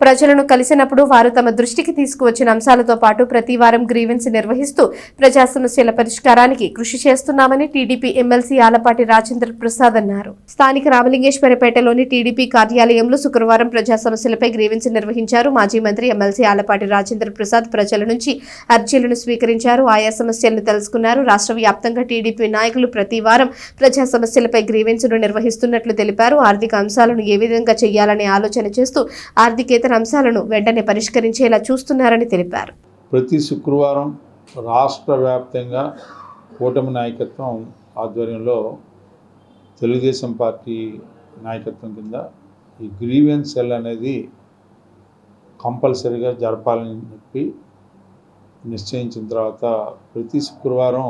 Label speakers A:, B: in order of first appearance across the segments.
A: ప్రజలను కలిసినప్పుడు వారు తమ దృష్టికి తీసుకువచ్చిన అంశాలతో పాటు ప్రతి వారం గ్రీవెన్స్ నిర్వహిస్తూ ప్రజా సమస్యల పరిష్కారానికి కృషి చేస్తున్నామని టీడీపీ ఎమ్మెల్సీ ఆలపాటి రాజేంద్ర ప్రసాద్ అన్నారు. స్థానిక రామలింగేశ్వరపేటలోని టీడీపీ కార్యాలయంలో శుక్రవారం ప్రజా సమస్యలపై గ్రీవెన్స్ నిర్వహించారు. మాజీ మంత్రి ఎమ్మెల్సీ ఆలపాటి రాజేంద్ర ప్రసాద్ ప్రజల నుంచి అర్జీలను స్వీకరించారు. ఆయా సమస్యలను తెలుసుకున్నారు. రాష్ట్ర వ్యాప్తంగా టీడీపీ నాయకులు ప్రతి వారం ప్రజా సమస్యలపై గ్రీవెన్స్ ను నిర్వహిస్తున్నట్లు తెలిపారు. ఆర్థిక అంశాలను ఏ విధంగా చేయాలనే ఆలోచన చేస్తూ ఆర్థికేతర అంశాలను వెంటనే పరిష్కరించేలా చూస్తున్నారని తెలిపారు.
B: ప్రతి శుక్రవారం రాష్ట్ర వ్యాప్తంగా కూటమి నాయకత్వం ఆధ్వర్యంలో తెలుగుదేశం పార్టీ నాయకత్వం కింద ఈ గ్రీవెన్స్ సెల్ అనేది కంపల్సరీగా జరపాలని చెప్పి నిశ్చయించిన తర్వాత ప్రతి శుక్రవారం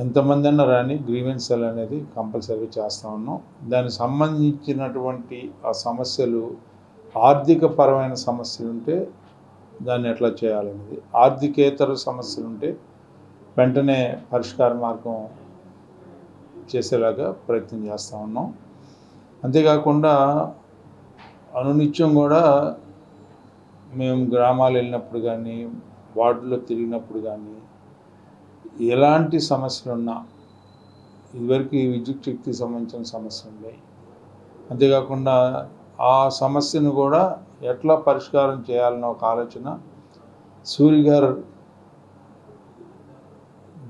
B: ఎంతమంది అన్నా రాని గ్రీవెన్స్ సెల్ అనేది కంపల్సరీగా చేస్తూ ఉన్నాం. దానికి సంబంధించినటువంటి ఆ సమస్యలు ఆర్థిక పరమైన సమస్యలు ఉంటే దాన్ని ఎట్లా చేయాలనేది, ఆర్థికేతర సమస్యలు ఉంటే వెంటనే పరిష్కార మార్గం చేసేలాగా ప్రయత్నం చేస్తూ ఉన్నాం. అంతేకాకుండా అనునిత్యం కూడా మేము గ్రామాలు వెళ్ళినప్పుడు కానీ వార్డులో తిరిగినప్పుడు కానీ ఎలాంటి సమస్యలు ఉన్నా, ఇదివరకు విద్యుత్ శక్తికి సంబంధించిన సమస్యలు ఉన్నాయి, అంతేకాకుండా ఆ సమస్యను కూడా ఎట్లా పరిష్కారం చేయాలన్న ఒక ఆలోచన సూరి గారు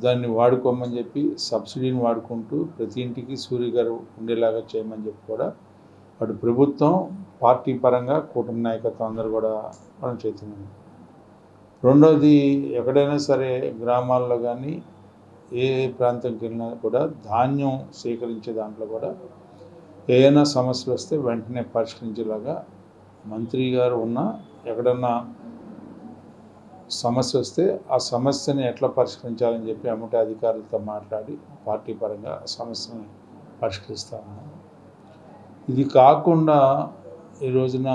B: దాన్ని వాడుకోమని చెప్పి సబ్సిడీని వాడుకుంటూ ప్రతి ఇంటికి సూరి గారు ఉండేలాగా చేయమని చెప్పి కూడా అటు ప్రభుత్వం పార్టీ పరంగా కూటమి నాయకత్వం అందరూ కూడా మనం చేస్తున్నాం. రెండోది, ఎక్కడైనా సరే గ్రామాల్లో కానీ ఏ ప్రాంతంకి వెళ్ళినా కూడా ధాన్యం సేకరించే దాంట్లో కూడా ఏదైనా సమస్యలు వస్తే వెంటనే పరిష్కరించేలాగా మంత్రి గారు ఉన్న ఎక్కడన్నా సమస్య వస్తే ఆ సమస్యని ఎట్లా పరిష్కరించాలని చెప్పి అమ్మటి అధికారులతో మాట్లాడి పార్టీ పరంగా ఆ సమస్యని పరిష్కరిస్తాము. ఇది కాకుండా ఈ రోజున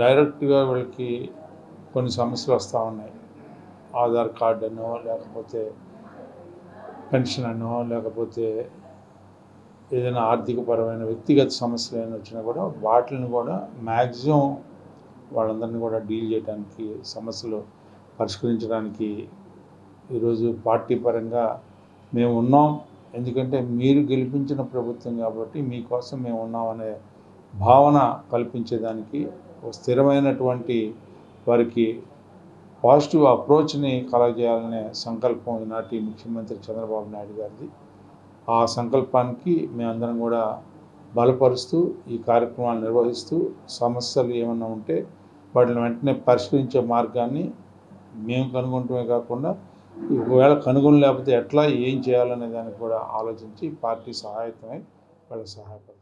B: డైరెక్ట్గా వీళ్ళకి కొన్ని సమస్యలు వస్తూ ఉన్నాయి. ఆధార్ కార్డు అనో, లేకపోతే పెన్షన్ అనో, లేకపోతే ఏదైనా ఆర్థికపరమైన వ్యక్తిగత సమస్యలు ఏమైనా వచ్చినా కూడా వాటిని కూడా మ్యాక్సిమం వాళ్ళందరినీ కూడా డీల్ చేయడానికి, సమస్యలు పరిష్కరించడానికి ఈరోజు పార్టీ పరంగా మేము ఉన్నాం. ఎందుకంటే మీరు గెలిపించిన ప్రభుత్వం కాబట్టి మీకోసం మేము ఉన్నామనే భావన కల్పించేదానికి స్థిరమైనటువంటి వారికి పాజిటివ్ అప్రోచ్ని కలగజేయాలనే సంకల్పం ఈనాటి ముఖ్యమంత్రి చంద్రబాబు నాయుడు గారిది. ఆ సంకల్పానికి మేమందరం కూడా బలపరుస్తూ ఈ కార్యక్రమాలు నిర్వహిస్తూ సమస్యలు ఏమన్నా ఉంటే వాటిని వెంటనే పరిష్కరించే మార్గాన్ని మేము కనుగొనటమే కాకుండా ఒకవేళ కనుగొనలేకపోతే ఎట్లా ఏం చేయాలనే దానికి కూడా ఆలోచించి పార్టీ సహాయకమై వాళ్ళకి సహాయపడుతుంది.